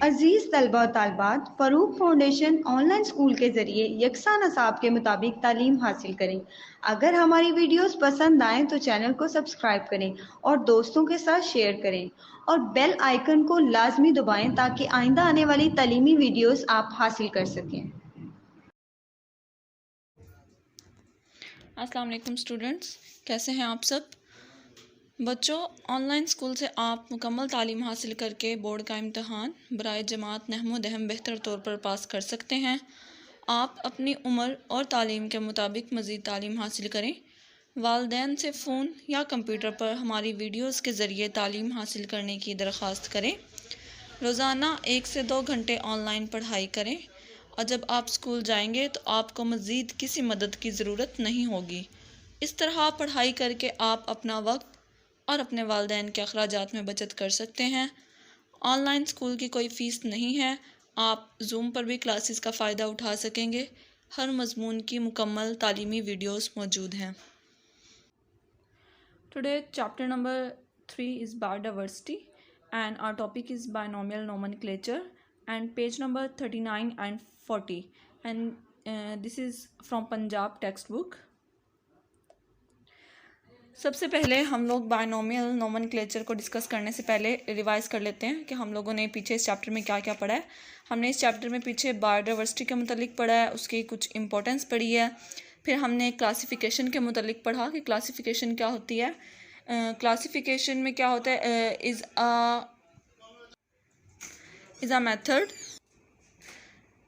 अजीज़ तलबा और तालबात, Farooq foundation online school के ज़रिए यकसा नसाब के मुताबिक तालीम हासिल करें। अगर हमारी वीडियोस पसंद आएँ तो चैनल को सब्सक्राइब करें और दोस्तों के साथ शेयर करें और बेल आइकन को लाजमी दबाएं ताकि आइंदा आने वाली तालीमी वीडियोस आप हासिल कर सकें। अस्सलाम वालेकुम स्टूडेंट्स, कैसे हैं आप सब बच्चों। ऑनलाइन स्कूल से आप मुकम्मल तालीम हासिल करके बोर्ड का इम्तहान बराए जमात नहमो दहम बेहतर तौर पर पास कर सकते हैं। आप अपनी उम्र और तालीम के मुताबिक मज़ीद तालीम हासिल करें। वालिदैन से फ़ोन या कंप्यूटर पर हमारी वीडियोस के ज़रिए तालीम हासिल करने की दरख्वास्त करें। रोज़ाना 1 से 2 घंटे ऑनलाइन पढ़ाई करें और जब आप स्कूल जाएंगे तो आपको मज़ीद किसी मदद की ज़रूरत नहीं होगी। इस तरह पढ़ाई करके आप अपना वक्त और अपने वालिदैन के अखराजात में बचत कर सकते हैं। ऑनलाइन स्कूल की कोई फ़ीस नहीं है। आप जूम पर भी क्लासेस का फ़ायदा उठा सकेंगे। हर मज़मून की मुकम्मल तालीमी वीडियोस मौजूद हैं। Today chapter number 3 is biodiversity and our topic is binomial nomenclature and page number 39 and 40 and this is from Punjab textbook। सबसे पहले हम लोग बायनोमियल नोमेनक्लेचर को डिस्कस करने से पहले रिवाइज कर लेते हैं कि हम लोगों ने पीछे इस चैप्टर में क्या क्या पढ़ा है। हमने इस चैप्टर में पीछे बायोडाइवर्सिटी के मुतालिक पढ़ा है, उसकी कुछ इंपॉर्टेंस पढ़ी है। फिर हमने क्लासिफिकेशन के मुतालिक पढ़ा कि क्लासिफिकेशन क्या होती है। क्लासिफिकेशन में क्या होता है, is a method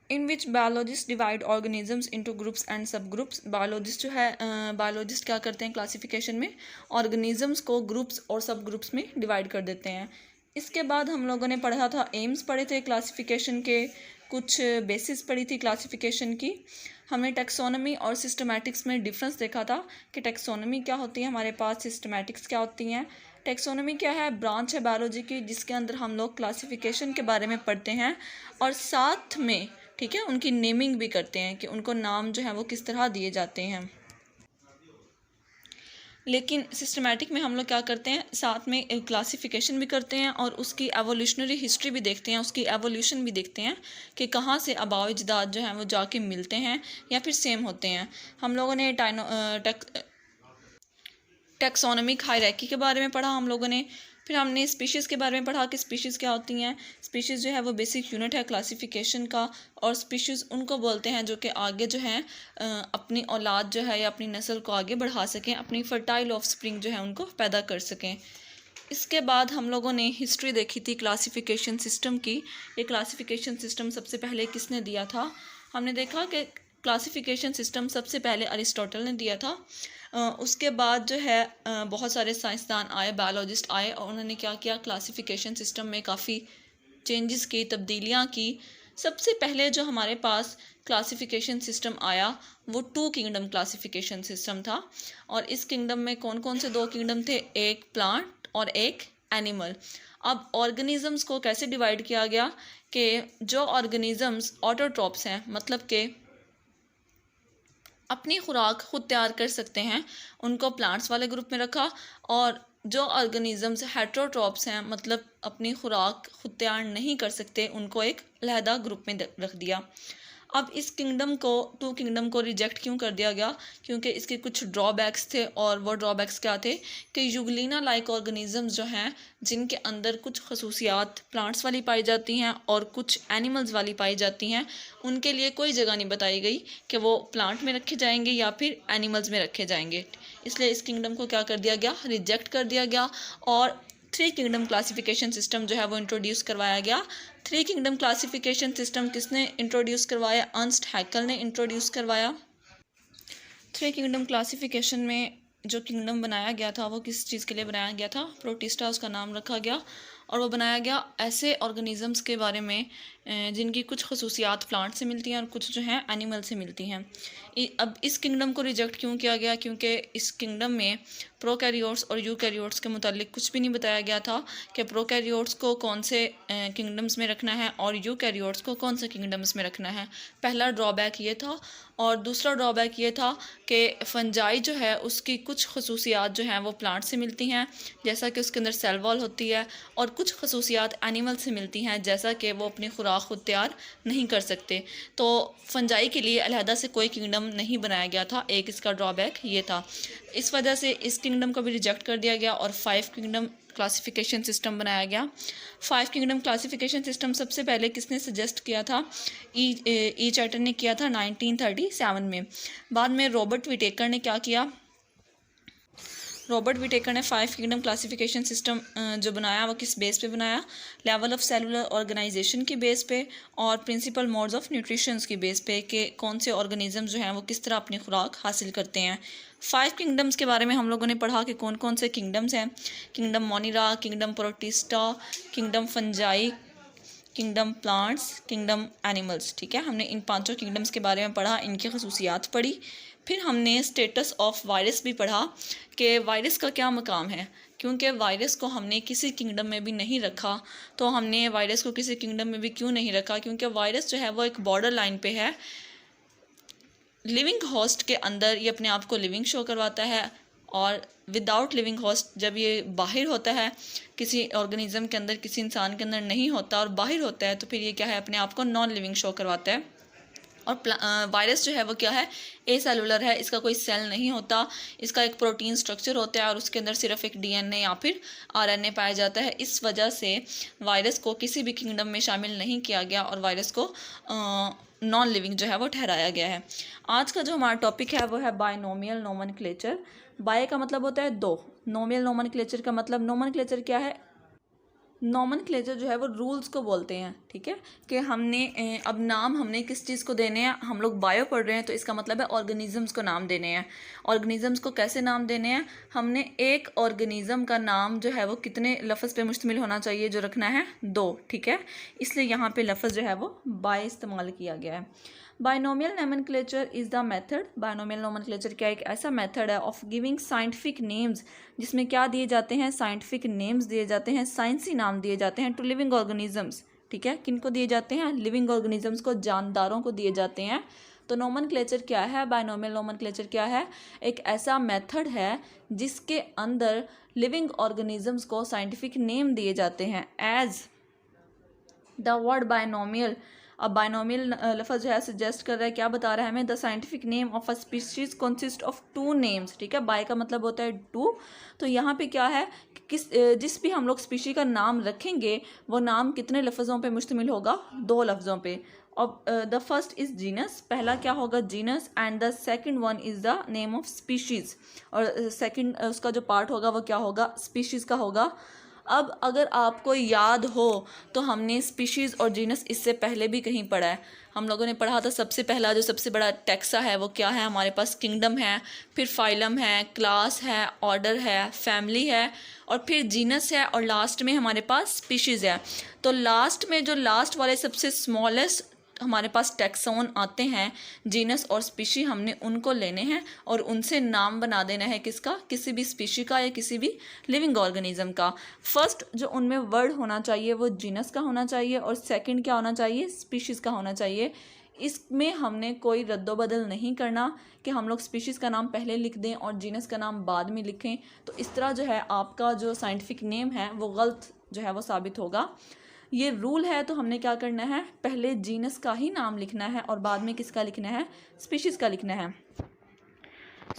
in which biologist divide organisms into groups and सब ग्रुप्स। बायोलॉजिस्ट जो है बायोलॉजिस्ट क्या करते हैं क्लासिफिकेशन में, ऑर्गेनिजम्स को ग्रुप्स और सब ग्रुप्स में डिवाइड कर देते हैं। इसके बाद हम लोगों ने पढ़ा था एम्स पढ़े थे क्लासिफिकेशन के, कुछ बेसिस पढ़ी थी क्लासिफिकेशन की। हमने टेक्सोनमी और सिस्टमैटिक्स में डिफरेंस देखा था कि टेक्सोनमी क्या होती है हमारे पास, सिस्टमैटिक्स क्या होती हैं। टेक्सोनमी क्या है, ब्रांच है बायोलॉजी की जिसके अंदर हम लोग क्लासिफिकेशन के बारे में पढ़ते हैं और साथ में ठीक है उनकी नेमिंग भी करते हैं कि उनको नाम जो है वो किस तरह दिए जाते हैं। लेकिन सिस्टमैटिक में हम लोग क्या करते हैं, साथ में क्लासिफिकेशन भी करते हैं और उसकी एवोल्यूशनरी हिस्ट्री भी देखते हैं, उसकी एवोल्यूशन भी देखते हैं कि कहाँ से आबाओ अजदाद जो हैं वो जाके मिलते हैं या फिर सेम होते हैं। हम लोगों ने टेक्सोनमिक हायरार्की के बारे में पढ़ा हम लोगों ने। फिर हमने स्पीशीज़ के बारे में पढ़ा कि स्पीशीज़ क्या होती हैं। स्पीशीज़ जो है वो बेसिक यूनिट है क्लासिफिकेशन का, और स्पीशीज़ उनको बोलते हैं जो कि आगे जो है अपनी औलाद जो है या अपनी नस्ल को आगे बढ़ा सकें, अपनी फर्टाइल ऑफस्प्रिंग जो है उनको पैदा कर सकें। इसके बाद हम लोगों ने हिस्ट्री देखी थी क्लासिफिकेशन सिस्टम की। ये क्लासिफिकेशन सिस्टम सबसे पहले किसने दिया था, हमने देखा कि क्लासिफिकेशन सिस्टम सबसे पहले अरिस्टोटल ने दिया था। उसके बाद जो है बहुत सारे साइंसदान आए, बायोलॉजिस्ट आए और उन्होंने क्या किया, क्लासिफिकेशन सिस्टम में काफ़ी चेंजेस की, तब्दीलियाँ की। सबसे पहले जो हमारे पास क्लासिफिकेशन सिस्टम आया वो 2 किंगडम क्लासिफिकेशन सिस्टम था। और इस किंगडम में कौन कौन से 2 किंगडम थे, एक प्लांट और एक एनिमल। अब ऑर्गेनिजम्स को कैसे डिवाइड किया गया कि जो ऑर्गेनिजम्स ऑटोट्रॉप्स हैं, मतलब कि अपनी खुराक खुद तैयार कर सकते हैं, उनको प्लांट्स वाले ग्रुप में रखा, और जो ऑर्गेनिजम्स हेट्रोट्रॉप्स हैं, मतलब अपनी खुराक खुद तैयार नहीं कर सकते, उनको एक अलहदा ग्रुप में रख दिया। अब इस किंगडम को 2 किंगडम को रिजेक्ट क्यों कर दिया गया, क्योंकि इसके कुछ ड्रॉबैक्स थे। और वो ड्रॉबैक्स क्या थे कि यूग्लिना लाइक ऑर्गेनिजम्स जो हैं, जिनके अंदर कुछ खसूसियात प्लांट्स वाली पाई जाती हैं और कुछ एनिमल्स वाली पाई जाती हैं, उनके लिए कोई जगह नहीं बताई गई कि वो प्लांट में रखे जाएंगे या फिर एनिमल्स में रखे जाएंगे। इसलिए इस किंगडम को क्या कर दिया गया, रिजेक्ट कर दिया गया और 3 किंगडम क्लासिफिकेशन सिस्टम जो है वो इंट्रोड्यूस करवाया गया। 3 किंगडम क्लासिफिकेशन सिस्टम किसने इंट्रोड्यूस करवाया, अर्नस्ट हैकेल ने इंट्रोड्यूस करवाया। 3 किंगडम क्लासिफिकेशन में जो किंगडम बनाया गया था वो किस चीज़ के लिए बनाया गया था, प्रोटिस्टा उसका नाम रखा गया। और वो बनाया गया ऐसे ऑर्गेनिजम्स के बारे में जिनकी कुछ खसूसियात प्लांट से मिलती हैं और कुछ जो हैं एनिमल से मिलती हैं। अब इस किंगडम को रिजेक्ट क्यों किया गया, क्योंकि इस किंगडम में प्रोकैरियोट्स और यूकैरियोट्स के मुतालिक कुछ भी नहीं बताया गया था कि प्रोकैरियोट्स को कौन से किंगडम्स में रखना है और यूकैरियोट्स को कौन से किंगडम्स में रखना है। पहला ड्रॉबैक ये था। और दूसरा ड्रॉबैक ये था कि फंजाई जो है उसकी कुछ खसूसियात जो हैं वो प्लांट से मिलती हैं, जैसा कि उसके अंदर सेल वॉल होती है, और कुछ खसूसियात एनिमल से मिलती हैं, जैसा कि वो अपनी खुराक खुद तैयार नहीं कर सकते। तो फंजाई के लिए अलहदा से कोई किंगडम नहीं बनाया गया था, एक इसका ड्रॉबैक ये था। इस वजह से इस किंगडम को भी रिजेक्ट कर दिया गया और 5 किंगडम क्लासिफिकेशन सिस्टम बनाया गया। 5 किंगडम क्लासिफिकेशन सिस्टम सबसे पहले किसने सजेस्ट किया था? ई चैटर ने किया था 1937 में। बाद में रॉबर्ट विटेकर ने क्या किया? रॉबर्ट विटेकर ने 5 किंगडम क्लासिफिकेशन सिस्टम जो बनाया वो किस बेस पे बनाया? लेवल ऑफ सेलुलर ऑर्गेनाइजेशन की बेस पे और प्रिंसिपल मोड्स ऑफ न्यूट्रिशंस की बेस पे कि कौन से ऑर्गेनिज्म जो हैं वो किस तरह अपनी खुराक हासिल करते हैं। 5 किंगडम्स के बारे में हम लोगों ने पढ़ा कि कौन कौन से किंगडम्स हैं। Kingdom Monera, kingdom Protista, kingdom fungi, kingdom plants, kingdom animals. ठीक है, हमने इन 5 किंगडम्स के बारे में पढ़ा, इनकी खसूसियात पढ़ी। फिर हमने स्टेटस ऑफ वायरस भी पढ़ा कि वायरस का क्या मकाम है, क्योंकि वायरस को हमने किसी किंगडम में भी नहीं रखा। तो हमने वायरस को किसी किंगडम में भी क्यों नहीं रखा? क्योंकि वायरस जो है वो एक बॉर्डर लाइन पे है। लिविंग होस्ट के अंदर ये अपने आप को लिविंग शो करवाता है, और विदाउट लिविंग होस्ट जब ये बाहर होता है, किसी ऑर्गेनिज्म के अंदर, किसी इंसान के अंदर नहीं होता और बाहर होता है, तो फिर ये क्या है? अपने आप को नॉन लिविंग शो करवाता है। और वायरस जो है वो क्या है? ए सेलुलर है, इसका कोई सेल नहीं होता, इसका एक प्रोटीन स्ट्रक्चर होता है और उसके अंदर सिर्फ एक डीएनए या फिर आरएनए पाया जाता है। इस वजह से वायरस को किसी भी किंगडम में शामिल नहीं किया गया और वायरस को नॉन लिविंग जो है वो ठहराया गया है। आज का जो हमारा टॉपिक है वो है बायनोमियल नोमेनक्लेचर। बाय का मतलब होता है दो, नोमियल नोमेनक्लेचर का मतलब, नोमेनक्लेचर क्या है? नोमेनक्लेचर जो है वो रूल्स को बोलते हैं। ठीक है, कि हमने अब नाम हमने किस चीज़ को देने हैं? हम लोग बायो पढ़ रहे हैं तो इसका मतलब है ऑर्गेनिजम्स को नाम देने हैं। ऑर्गेनिजम्स को कैसे नाम देने हैं? हमने एक ऑर्गेनिज्म का नाम जो है वो कितने लफ्ज़ पे मुश्तमिल होना चाहिए? जो रखना है 2। ठीक है, इसलिए यहाँ पे लफ्ज़ जो है वो बाय इस्तेमाल किया गया है। Binomial nomenclature is the method, binomial nomenclature क्या एक ऐसा मेथड है ऑफ गिविंग साइंटिफिक नेम्स, जिसमें क्या दिए जाते हैं? साइंटिफिक नेम्स दिए जाते हैं, साइंसी नाम दिए जाते हैं टू लिविंग ऑर्गेनिजम्स। ठीक है, किनको दिए जाते हैं? लिविंग ऑर्गेनिजम्स को, जानदारों को दिए जाते हैं। तो नोमेनक्लेचर क्या है? बायनोमियल नोमेनक्लेचर क्या है? एक ऐसा मेथड है जिसके अंदर लिविंग ऑर्गेनिजम्स को साइंटिफिक नेम दिए जाते हैं एज द वर्ड बायनोमियल। अब बायनोमियल लफ्ज़ जो है सजेस्ट कर रहा है, क्या बता रहा है हमें? The scientific name of a species consist of 2 names. ठीक है, बाय का मतलब होता है 2। तो यहाँ पे क्या है? जिस भी हम लोग स्पीशी का नाम रखेंगे वो नाम कितने लफ्ज़ों पे मुश्तमिल होगा? 2 लफ्ज़ों पे। और द फर्स्ट इज़ जीनस, पहला क्या होगा? Genus, and the second one is the name of species, और सेकंड उसका जो पार्ट होगा वो क्या होगा? स्पीशीज़ का होगा। अब अगर आपको याद हो तो हमने स्पीशीज़ और जीनस इससे पहले भी कहीं पढ़ा है। हम लोगों ने पढ़ा था सबसे पहला जो सबसे बड़ा टैक्सा है वो क्या है? हमारे पास किंगडम है, फिर फाइलम है, क्लास है, ऑर्डर है, फैमिली है, और फिर जीनस है, और लास्ट में हमारे पास स्पीशीज़ है। तो लास्ट में जो लास्ट वाले सबसे स्मॉलेस्ट हमारे पास टैक्सोन आते हैं, जीनस और स्पीशी, हमने उनको लेने हैं और उनसे नाम बना देना है किसका? किसी भी स्पीशी का या किसी भी लिविंग ऑर्गेनिज्म का। फर्स्ट जो उनमें वर्ड होना चाहिए वो जीनस का होना चाहिए, और सेकंड क्या होना चाहिए? स्पीशीज़ का होना चाहिए। इसमें हमने कोई रद्दोबदल नहीं करना कि हम लोग स्पीशीज़ का नाम पहले लिख दें और जीनस का नाम बाद में लिखें। तो इस तरह जो है आपका जो साइंटिफिक नेम है वो गलत जो है वो साबित होगा। ये रूल है, तो हमने क्या करना है? पहले जीनस का ही नाम लिखना है और बाद में किसका लिखना है? स्पीशीज़ का लिखना है।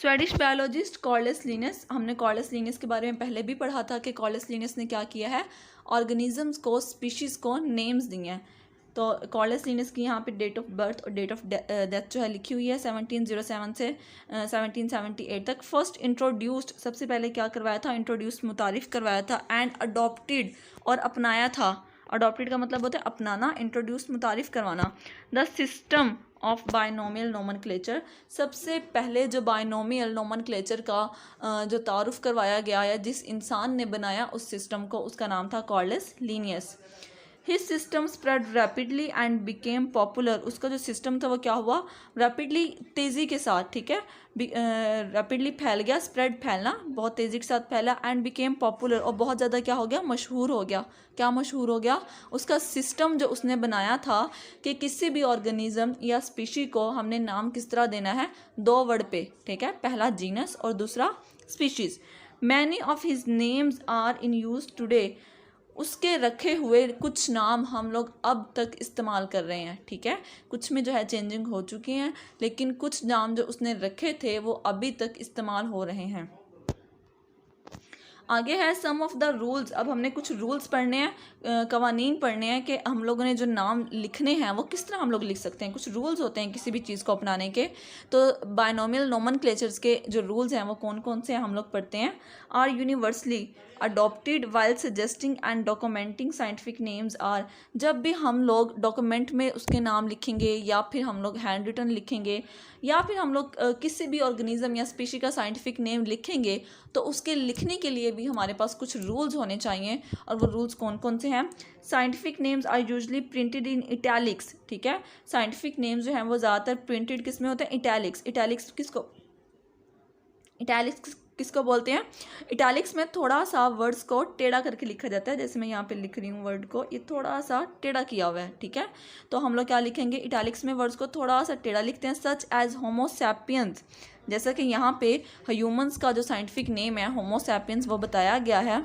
स्वेडिश बायोलॉजिस्ट कॉर्लिस लिनस, हमने कॉर्लिस लिनस के बारे में पहले भी पढ़ा था कि कॉर्लिस लिनस ने क्या किया है? ऑर्गेनिजम्स को, स्पीशीज़ को नेम्स दिए हैं। तो कॉर्लिस लिनस की यहाँ पे डेट ऑफ बर्थ और डेट ऑफ डेथ जो है लिखी हुई है 1707 से 1778 तक। फर्स्ट इंट्रोड्यूस्ड, सबसे पहले क्या करवाया था? इंट्रोड्यूस, मुतारिफ़ करवाया था, एंड अडॉप्टेड, और अपनाया था। अडॉप्टेड का मतलब होता है अपनाना, इंट्रोड्यूस मुतारिफ़ करवाना। The system of binomial nomenclature, सबसे पहले जो बायनोमियल नोमेनक्लेचर का जो तारुफ करवाया गया या जिस इंसान ने बनाया उस सिस्टम को, उसका नाम था Carolus Linnaeus. His system spread rapidly and became popular. उसका जो सिस्टम था वो क्या हुआ, रैपिडली, तेज़ी के साथ, ठीक है, रैपिडली फैल गया, स्प्रेड फैलना, बहुत तेज़ी के साथ फैला, एंड बिकेम पॉपुलर, और बहुत ज़्यादा क्या हो गया, मशहूर हो गया। क्या मशहूर हो गया, उसका सिस्टम जो उसने बनाया था कि किसी भी ऑर्गेनिज्म या स्पीशी को हमने नाम किस तरह देना है, 2 वर्ड पे, ठीक है, पहला जीनस और दूसरा species. Many of his names are in use today. उसके रखे हुए कुछ नाम हम लोग अब तक इस्तेमाल कर रहे हैं, ठीक है, कुछ में जो है चेंजिंग हो चुकी हैं, लेकिन कुछ नाम जो उसने रखे थे वो अभी तक इस्तेमाल हो रहे हैं। आगे है सम ऑफ द रूल्स। अब हमने कुछ रूल्स पढ़ने हैं, कवानीन पढ़ने हैं कि हम लोगों ने जो नाम लिखने हैं वो किस तरह हम लोग लिख सकते हैं। कुछ रूल्स होते हैं किसी भी चीज़ को अपनाने के। तो बायनोमियल नोमेनक्लेचर्स के जो रूल्स हैं वो कौन कौन से हैं हम लोग पढ़ते हैं। Are universally adopted while suggesting and documenting scientific names are. जब भी हम लोग डॉक्यूमेंट में उसके नाम लिखेंगे या फिर हम लोग हैंड रिटन लिखेंगे या फिर हम लोग किसी भी ऑर्गेनिज्म या स्पीशी का साइंटिफिक नेम लिखेंगे तो उसके लिखने के लिए भी हमारे पास कुछ रूल्स होने चाहिए। और वो रूल्स कौन कौन से हैं। Scientific names are usually printed in italics, ठीक है, साइंटिफिक नेम्स जो हैं वो ज़्यादातर प्रिंटेड किस में होते हैं, इटैलिक्स। इटैलिक्स किसको बोलते हैं, इटैलिक्स में थोड़ा सा वर्ड्स को टेढ़ा करके लिखा जाता है। जैसे मैं यहाँ पे लिख रही हूँ वर्ड को, ये थोड़ा सा टेढ़ा किया हुआ है, ठीक है, तो हम लोग क्या लिखेंगे, इटैलिक्स में वर्ड्स को थोड़ा सा टेढ़ा लिखते हैं। सच एज होमो सैपियंस, जैसा कि यहाँ पे ह्यूमंस का जो साइंटिफिक नेम है होमो सैपियंस वो बताया गया है।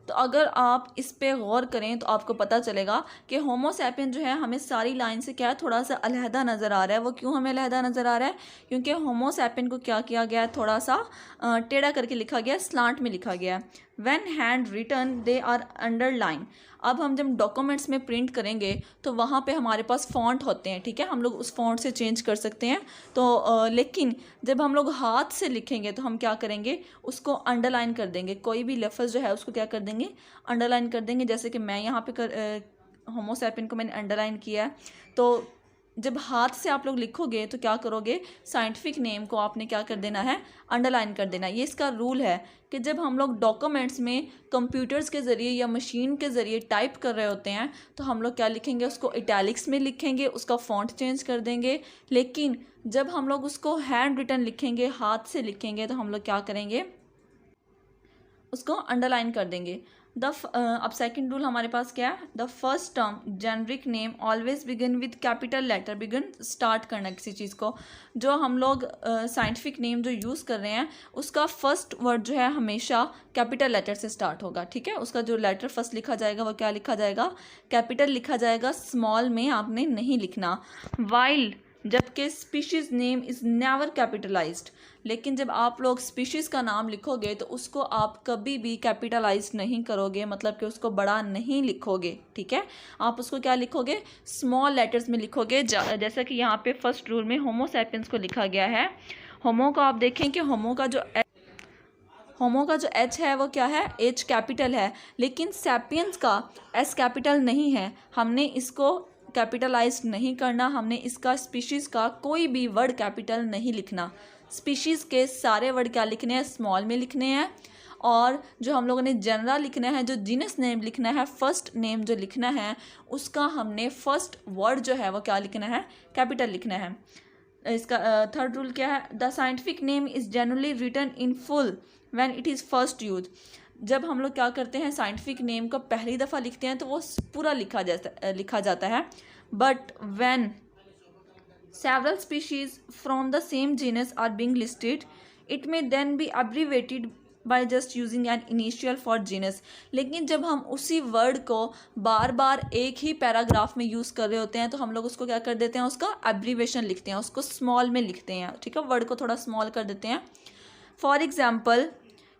तो अगर आप इस पे गौर करें तो आपको पता चलेगा कि होमो सैपियन जो है हमें सारी लाइन से क्या है, थोड़ा सा अलहदा नज़र आ रहा है। वो क्यों हमें अलहदा नज़र आ रहा है, क्योंकि होमो सैपियन को क्या किया गया है, थोड़ा सा टेढ़ा करके लिखा गया है, स्लांट में लिखा गया है। When handwritten they are underline. अब हम जब डॉक्यूमेंट्स में प्रिंट करेंगे तो वहाँ पे हमारे पास फ़ॉन्ट होते हैं, ठीक है, हम लोग उस फ़ॉन्ट से चेंज कर सकते हैं। तो लेकिन जब हम लोग हाथ से लिखेंगे तो हम क्या करेंगे, उसको अंडरलाइन कर देंगे। कोई भी लफ्ज़ जो है उसको क्या कर देंगे, अंडरलाइन कर देंगे। जैसे कि मैं यहाँ पे होमो सैपियन को मैंने अंडरलाइन किया है। तो जब हाथ से आप लोग लिखोगे तो क्या करोगे, साइंटिफिक नेम को आपने क्या कर देना है, अंडरलाइन कर देना। ये इसका रूल है कि जब हम लोग डॉक्यूमेंट्स में कंप्यूटर्स के ज़रिए या मशीन के ज़रिए टाइप कर रहे होते हैं तो हम लोग क्या लिखेंगे, उसको इटैलिक्स में लिखेंगे, उसका फ़ॉन्ट चेंज कर देंगे। लेकिन जब हम लोग उसको हैंड रिटन लिखेंगे, हाथ से लिखेंगे, तो हम लोग क्या करेंगे, उसको अंडरलाइन कर देंगे। अब सेकंड रूल हमारे पास क्या है, the first term generic name always begin with capital letter. Begin start करना किसी चीज़ को, जो हम लोग साइंटिफिक नेम जो यूज़ कर रहे हैं उसका फर्स्ट वर्ड जो है हमेशा कैपिटल लेटर से स्टार्ट होगा, ठीक है। उसका जो लेटर फर्स्ट लिखा जाएगा वो क्या लिखा जाएगा, कैपिटल लिखा जाएगा, स्मॉल में आपने नहीं लिखना। वाइल, जबकि species name is never capitalised. लेकिन जब आप लोग स्पीशीज़ का नाम लिखोगे तो उसको आप कभी भी कैपिटलाइज नहीं करोगे, मतलब कि उसको बड़ा नहीं लिखोगे, ठीक है। आप उसको क्या लिखोगे, स्मॉल लेटर्स में लिखोगे। जैसा कि यहाँ पे फर्स्ट रूल में होमो सैपियंस को लिखा गया है। होमो को आप देखें कि होमो का जो एच है वो क्या है, एच कैपिटल है, लेकिन सैपियंस का एस कैपिटल नहीं है। हमने इसको कैपिटलाइज नहीं करना, हमने इसका स्पीशीज़ का कोई भी वर्ड कैपिटल नहीं लिखना। स्पीशीज़ के सारे वर्ड क्या लिखने हैं, स्मॉल में लिखने हैं। और जो हम लोगों ने जनरल लिखना है, जो जीनस नेम लिखना है, फर्स्ट नेम जो लिखना है, उसका हमने फर्स्ट वर्ड जो है वो क्या लिखना है, कैपिटल लिखना है। इसका थर्ड रूल क्या है, the scientific name is generally written in full when it is first use. जब हम लोग क्या करते हैं, साइंटिफिक नेम को पहली दफ़ा लिखते हैं तो वो पूरा लिखा जाता है। But when several species from the same genus are being listed, it may then be abbreviated by just using an initial for genus। लेकिन जब हम उसी वर्ड को बार बार एक ही पैराग्राफ में यूज़ कर रहे होते हैं तो हम लोग उसको क्या कर देते हैं, उसका एब्रीवेशन लिखते हैं, उसको स्मॉल में लिखते हैं, ठीक है, वर्ड को थोड़ा स्मॉल कर देते हैं। फॉर एग्जाम्पल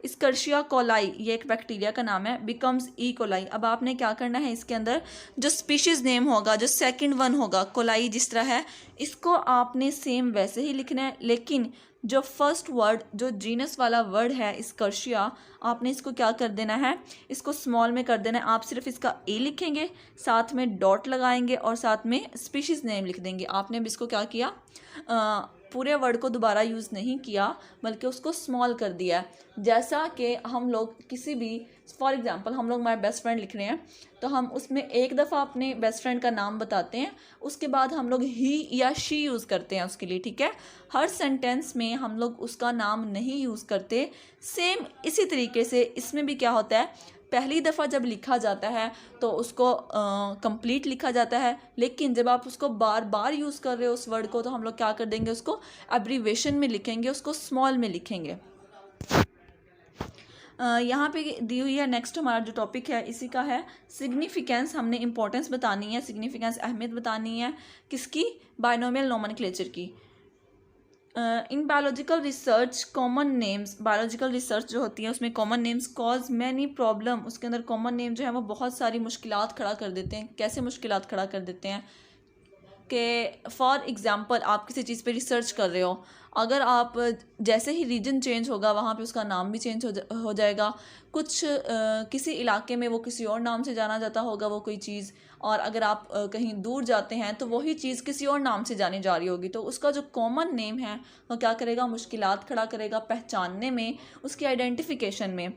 स्कर्शिया कोलाई, ये एक बैक्टीरिया का नाम है, बिकम्स ई कोलाई। अब आपने क्या करना है, इसके अंदर जो स्पीशीज़ नेम होगा, जो सेकंड वन होगा, कोलाई जिस तरह है, इसको आपने सेम वैसे ही लिखना है। लेकिन जो फर्स्ट वर्ड, जो जीनस वाला वर्ड है स्कर्शिया, आपने इसको क्या कर देना है, इसको स्मॉल में कर देना है। आप सिर्फ इसका ए लिखेंगे, साथ में डॉट लगाएंगे और साथ में स्पीशीज़ नेम लिख देंगे। आपने अब इसको क्या किया, पूरे वर्ड को दोबारा यूज़ नहीं किया बल्कि उसको स्मॉल कर दिया है। जैसा कि हम लोग किसी भी, फॉर एग्जांपल हम लोग माय बेस्ट फ्रेंड लिख रहे हैं तो हम उसमें एक दफ़ा अपने बेस्ट फ्रेंड का नाम बताते हैं, उसके बाद हम लोग ही या शी यूज़ करते हैं उसके लिए, ठीक है। हर सेंटेंस में हम लोग उसका नाम नहीं यूज़ करते। सेम इसी तरीके से इसमें भी क्या होता है, पहली दफ़ा जब लिखा जाता है तो उसको कंप्लीट लिखा जाता है, लेकिन जब आप उसको बार बार यूज़ कर रहे हो उस वर्ड को तो हम लोग क्या कर देंगे, उसको एब्रीवेशन में लिखेंगे, उसको स्मॉल में लिखेंगे। यहाँ पे दी हुई है नेक्स्ट हमारा जो टॉपिक है इसी का है सिग्निफिकेंस। हमने इंपॉर्टेंस बतानी है, सिग्निफिकेंस अहमियत बतानी है किसकी, बाइनोमियल नोमेनक्लेचर की। In biological research common names, biological research जो होती है उसमें common names cause many problem, उसके अंदर कॉमन नेम जो है वो बहुत सारी मुश्किलात खड़ा कर देते हैं। कैसे मुश्किलात खड़ा कर देते हैं कि फॉर एग्ज़ाम्पल आप किसी चीज़ पे रिसर्च कर रहे हो, अगर आप जैसे ही रीजन चेंज होगा वहाँ पे उसका नाम भी चेंज हो जाएगा। कुछ किसी इलाके में वो किसी और नाम से जाना जाता होगा वो कोई चीज़, और अगर आप कहीं दूर जाते हैं तो वही चीज़ किसी और नाम से जानी जा रही होगी, तो उसका जो कॉमन नेम है वो क्या करेगा, मुश्किलात खड़ा करेगा पहचानने में, उसकी आइडेंटिफिकेशन में।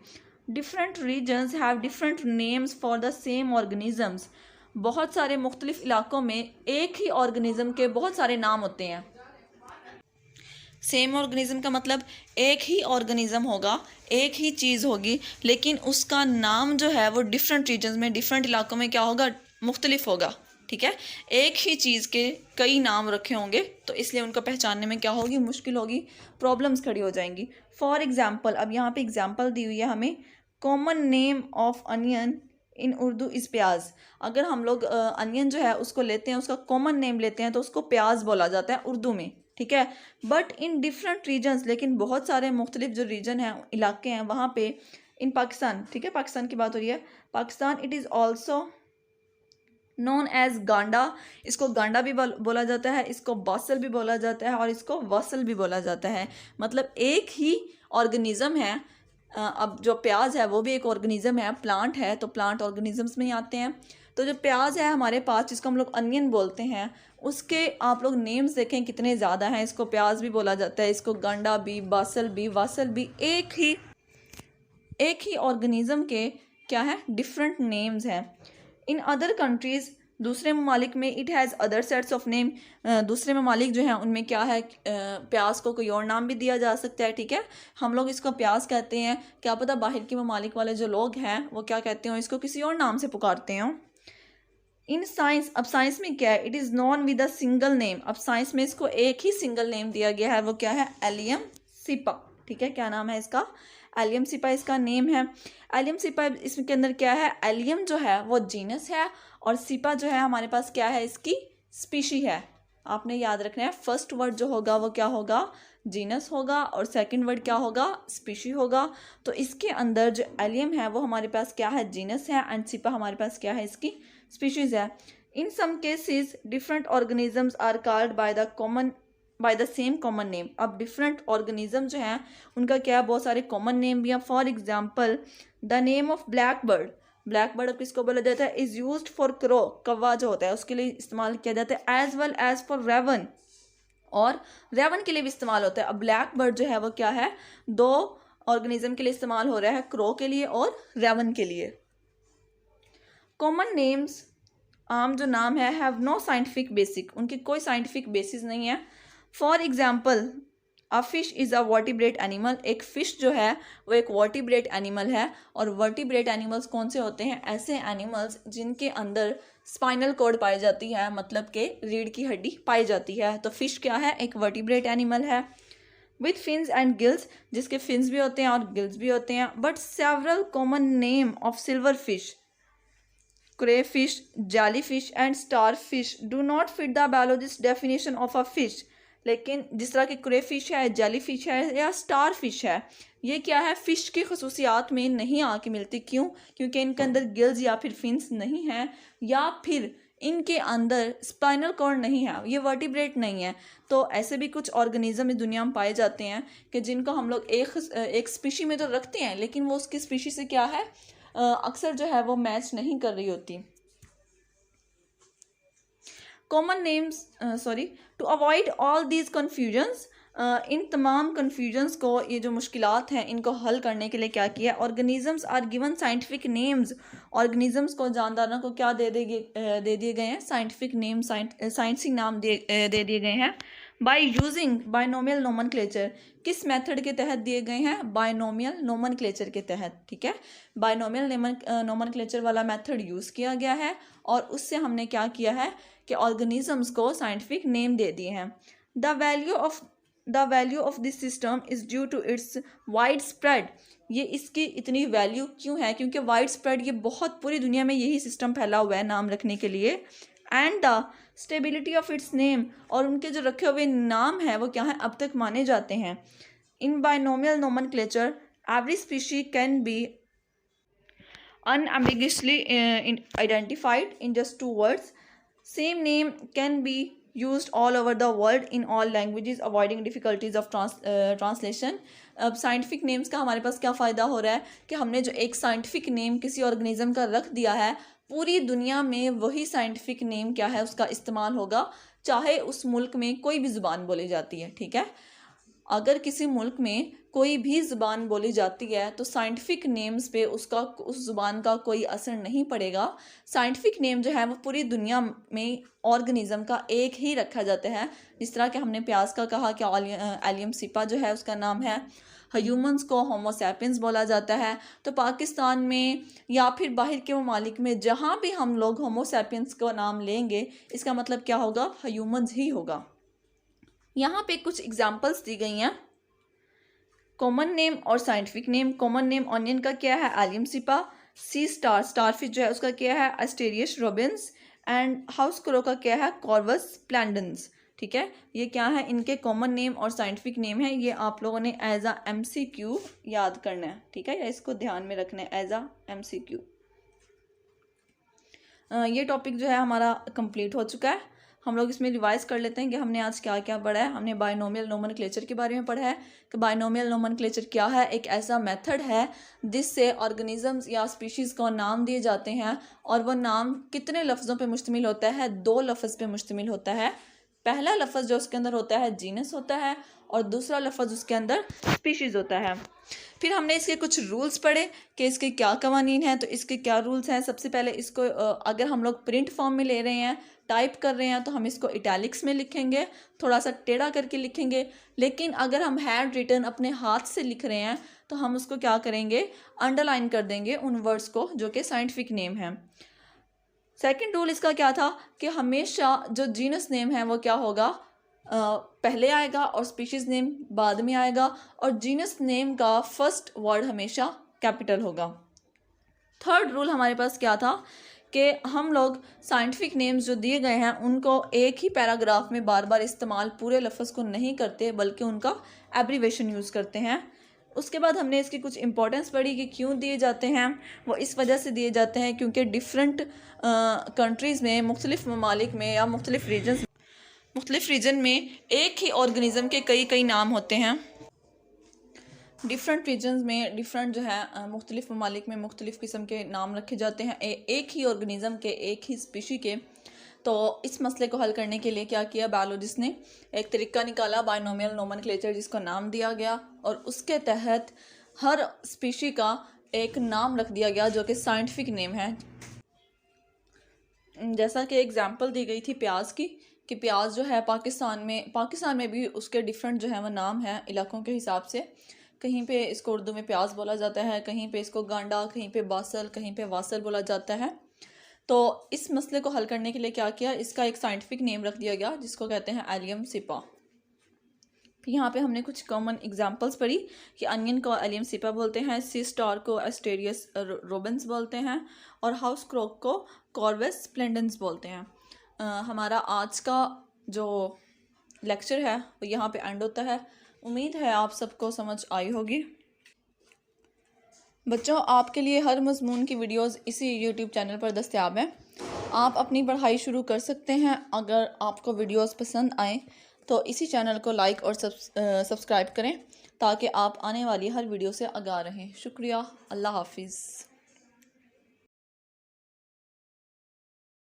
Different reasons have different names for the same organisms. बहुत सारे मुख्तलिफ इलाकों में एक ही ऑर्गेनिज्म के बहुत सारे नाम होते हैं। सेम ऑर्गेनिज्म का मतलब एक ही ऑर्गेनिज्म होगा, एक ही चीज़ होगी, लेकिन उसका नाम जो है वो डिफरेंट रीजन्स में, डिफरेंट इलाकों में क्या होगा, मुख्तलिफ होगा, ठीक है। एक ही चीज़ के कई नाम रखे होंगे तो इसलिए उनको पहचानने में क्या होगी, मुश्किल होगी, प्रॉब्लम्स खड़ी हो जाएंगी। फॉर एग्ज़ाम्पल, अब यहाँ पे एग्जाम्पल दी हुई है हमें, common name of onion in Urdu is प्याज। अगर हम लोग अनियन जो है उसको लेते हैं, उसका कॉमन नेम लेते हैं तो उसको प्याज बोला जाता है उर्दू में, ठीक है। बट इन डिफरेंट रीजन्स, लेकिन बहुत सारे मुख्तलिफ जो रीजन हैं, इलाके हैं, वहाँ पे इन पाकिस्तान, ठीक है, पाकिस्तान की बात हो रही है, Pakistan it is also known as गांडा। इसको गांडा भी बोला जाता है, इसको बासल भी बोला जाता है और इसको वासल भी बोला जाता है। मतलब एक ही ऑर्गेनिज्म है। अब जो प्याज है वो भी एक ऑर्गेनिज्म है, प्लांट है, तो प्लांट ऑर्गेनिजम्स में ही आते हैं। तो जो प्याज है हमारे पास, जिसको हम लोग अनियन बोलते हैं, उसके आप लोग नेम्स देखें कितने ज़्यादा हैं। इसको प्याज भी बोला जाता है, इसको गांडा भी, बासल भी, वासल भी, एक ही ऑर्गेनिज्म के क्या है, डिफरेंट नेम्स हैं। इन अदर कंट्रीज़, दूसरे ममालिक में, it has other sets of name. दूसरे ममालिक जो हैं उनमें क्या है, प्याज को कोई और नाम भी दिया जा सकता है, ठीक है। हम लोग इसको प्याज कहते हैं, क्या पता बाहर के ममालिक वाले जो लोग हैं वो क्या कहते हो, इसको किसी और नाम से पुकारते हो। इन साइंस, अब साइंस में क्या है, it is non with a single name. अब साइंस में इसको एक ही सिंगल नेम दिया गया है, वो क्या है, एलियम सिपा, ठीक है। क्या नाम है इसका, एलियम सिपा इसका नेम है। एलियम सिपा, इसके अंदर क्या है, एलियम जो है वो जीनस है और सिपा जो है हमारे पास क्या है, इसकी स्पीशी है। आपने याद रखना है, फर्स्ट वर्ड जो होगा वो क्या होगा, जीनस होगा, और सेकंड वर्ड क्या होगा, स्पीशी होगा। तो इसके अंदर जो एलियम है वो हमारे पास क्या है, जीनस है, एंड सिपा हमारे पास क्या है, इसकी स्पीशीज है। In some cases different organisms are called by the same common name. अब डिफरेंट ऑर्गेनिज्म जो हैं उनका क्या है, बहुत सारे कॉमन नेम भी हैं। For example, the name of black bird, black bird किसको बोला जाता है, इज़ यूज्ड फॉर क्रो, कौवा जो होता है उसके लिए इस्तेमाल किया जाता है, as well as for raven, और रेवन के लिए भी इस्तेमाल होता है। अब ब्लैक बर्ड जो है वो क्या है, दो ऑर्गेनिज्म के लिए इस्तेमाल हो रहा है, क्रो के लिए और रेवन के लिए। कॉमन नेम्स, आम जो नाम है, हैव नो साइंटिफिक बेसिक, उनकी कोई साइंटिफिक बेसिस नहीं है। For example, a fish is a vertebrate animal, एक फ़िश जो है वो एक वर्टिब्रेट एनिमल है। और वर्टिब्रेट एनिमल्स कौन से होते हैं, ऐसे एनिमल्स जिनके अंदर स्पाइनल कॉर्ड पाई जाती है, मतलब कि रीढ़ की हड्डी पाई जाती है। तो फिश क्या है, एक वर्टिब्रेट एनिमल है। विथ फिन्स एंड गिल्स, जिसके फिन्स भी होते हैं और गिल्स भी होते हैं। But several common name of silver fish, crayfish, jellyfish and starfish do not fit the biologist definition of a fish। लेकिन जिस तरह की क्रेफिश है, जेलीफिश है या स्टारफिश है, ये क्या है, फ़िश की खसूसियात में नहीं आके मिलती। क्यों, क्योंकि इनके अंदर गिल्स या फिर फिन्स नहीं हैं, या फिर इनके अंदर स्पाइनल कॉर्ड नहीं है, ये वर्टिब्रेट नहीं है। तो ऐसे भी कुछ ऑर्गेनिज्म इस दुनिया में पाए जाते हैं कि जिनको हम लोग एक स्पीशी में तो रखते हैं, लेकिन वो उसकी स्पीशी से क्या है, अक्सर जो है वो मैच नहीं कर रही होती। Common names to avoid all these confusions, इन तमाम कन्फ्यूजन्स को, ये जो मुश्किलात हैं इनको हल करने के लिए क्या किया, organisms are given scientific names, organisms को, जानदारों को क्या दे दिए गए हैं, साइंटिफिक नेम, साइंसी नाम दे दिए गए हैं। बाय यूजिंग बायनोमियल नोमेनक्लेचर, किस मेथड के तहत दिए गए हैं, बायनोमियल नोमेनक्लेचर के तहत, ठीक है, बायनोमियल नोमेनक्लेचर वाला मेथड यूज़ किया गया है और उससे हमने क्या किया है कि ऑर्गेनिजम्स को साइंटिफिक नेम दे दिए हैं। The value of this system is due to its widespread, ये इसकी इतनी वैल्यू क्यों है, क्योंकि वाइड स्प्रेड, ये बहुत पूरी दुनिया में यही सिस्टम फैला हुआ है नाम रखने के लिए। And the stability of its name, और उनके जो रखे हुए नाम हैं वो क्या हैं, अब तक माने जाते हैं। In binomial nomenclature every species can be unambiguously identified in just 2 words. Same name can be used all over the world in all languages, avoiding difficulties of translation. अब साइंटिफिक नेम्स का हमारे पास क्या फ़ायदा हो रहा है कि हमने जो एक साइंटिफिक नेम किसी ऑर्गेनिज्म का रख दिया है, पूरी दुनिया में वही साइंटिफिक नेम क्या है उसका इस्तेमाल होगा, चाहे उस मुल्क में कोई भी ज़ुबान बोली जाती है, ठीक है। अगर किसी मुल्क में कोई भी ज़ुबान बोली जाती है तो साइंटिफिक नेम्स पे उसका, उस ज़ुबान का कोई असर नहीं पड़ेगा। साइंटिफिक नेम जो है वो पूरी दुनिया में ऑर्गेनिज्म का एक ही रखा जाता है। जिस तरह कि हमने प्याज का कहा कि एलियम सिपा जो है उसका नाम है, ह्यूमंस को होमो सैपियंस बोला जाता है। तो पाकिस्तान में या फिर बाहर के ममालिक में जहाँ भी हम लोग होमो सैपियंस का नाम लेंगे, इसका मतलब क्या होगा, ह्यूमंस ही होगा। यहाँ पे कुछ एग्जाम्पल्स दी गई हैं, कॉमन नेम और scientific name. Common name onion का क्या है, एलियम सिपा। सी स्टारफिश जो है उसका क्या है, Asterias Robbins. And house crow का क्या है, कॉर्वस प्लैंडेंस, ठीक है। ये क्या है, इनके कॉमन नेम और साइंटिफिक नेम है। ये आप लोगों ने एज आ MCQ याद करना है, ठीक है, या इसको ध्यान में रखना है एज आ MCQ। ये टॉपिक जो है हमारा कंप्लीट हो चुका है। हम लोग इसमें रिवाइज कर लेते हैं कि हमने आज क्या क्या पढ़ा है। हमने बायनोमियल नोमेनक्लेचर के बारे में पढ़ा है कि बायनोमियल नोमेनक्लेचर क्या है, एक ऐसा मेथड है जिससे ऑर्गेनिजम्स या स्पीशीज़ को नाम दिए जाते हैं और वो नाम कितने लफ्ज़ों पे मुश्तमिल होता है, 2 लफ्ज़ पे मुश्तमिल होता है। पहला लफ्ज़ जो उसके अंदर होता है जीनस होता है और दूसरा लफ्ज़ उसके अंदर स्पीशीज़ होता है। फिर हमने इसके कुछ रूल्स पढ़े कि इसके क्या कवानीन हैं, तो इसके क्या रूल्स हैं। सबसे पहले इसको अगर हम लोग प्रिंट फॉर्म में ले रहे हैं, टाइप कर रहे हैं, तो हम इसको इटैलिक्स में लिखेंगे, थोड़ा सा टेढ़ा करके लिखेंगे। लेकिन अगर हम हैंड रिटन अपने हाथ से लिख रहे हैं तो हम उसको क्या करेंगे, अंडरलाइन कर देंगे उन वर्ड्स को जो कि साइंटिफिक नेम है। सेकंड रूल इसका क्या था कि हमेशा जो जीनस नेम है वो क्या होगा, पहले आएगा और स्पीशीज़ नेम बाद में आएगा, और जीनस नेम का फर्स्ट वर्ड हमेशा कैपिटल होगा। थर्ड रूल हमारे पास क्या था कि हम लोग साइंटिफिक नेम्स जो दिए गए हैं उनको एक ही पैराग्राफ में बार बार इस्तेमाल पूरे लफ्ज़ को नहीं करते, बल्कि उनका एब्रीवेशन यूज़ करते हैं। उसके बाद हमने इसकी कुछ इंपॉर्टेंस पढ़ी कि क्यों दिए जाते हैं। वो इस वजह से दिए जाते हैं क्योंकि डिफरेंट कंट्रीज़ में, मुख्तलिफ ममालिक में या मुख्तलिफ रीजन में एक ही ऑर्गेनिज़म के कई नाम होते हैं। डिफरेंट रीजन्स में डिफरेंट जो है मुख्तलिफ ममालिक में मुख्तलिफ किस्म के नाम रखे जाते हैं एक ही ऑर्गेनिज़म के, एक ही स्पीशी के। तो इस मसले को हल करने के लिए क्या किया, बायोलॉजिस्ट ने एक तरीका निकाला, बायनोमियल नोमेनक्लेचर, जिसको नाम दिया गया और उसके तहत हर स्पीशी का एक नाम रख दिया गया जो कि साइंटिफिक नेम है। जैसा कि एग्जांपल दी गई थी प्याज की, कि प्याज जो है पाकिस्तान में भी उसके डिफरेंट जो है वो नाम है इलाकों के हिसाब से। कहीं पे इसको उर्दू में प्याज बोला जाता है, कहीं पे इसको गांडा, कहीं पे बासल, कहीं पे वासल बोला जाता है। तो इस मसले को हल करने के लिए क्या किया, इसका एक साइंटिफिक नेम रख दिया गया जिसको कहते हैं एलियम सिपा। फिर यहाँ पे हमने कुछ कॉमन एग्जांपल्स पढ़ी कि अनियन को एलियम सिपा बोलते हैं, सी स्टार को एस्टेरियस रोबिन्स बोलते हैं और हाउस क्रोक को कॉर्वस स्प्लेंडेंस बोलते हैं। हमारा आज का जो लेक्चर है वो यहाँ पे एंड होता है। उम्मीद है आप सबको समझ आई होगी। बच्चों, आपके लिए हर मज़मून की वीडियोस इसी यूट्यूब चैनल पर दस्तयाब हैं। आप अपनी पढ़ाई शुरू कर सकते हैं। अगर आपको वीडियोस पसंद आएँ तो इसी चैनल को लाइक और सब्सक्राइब करें ताकि आप आने वाली हर वीडियो से आगाह रहें। शुक्रिया। अल्लाह हाफिज़।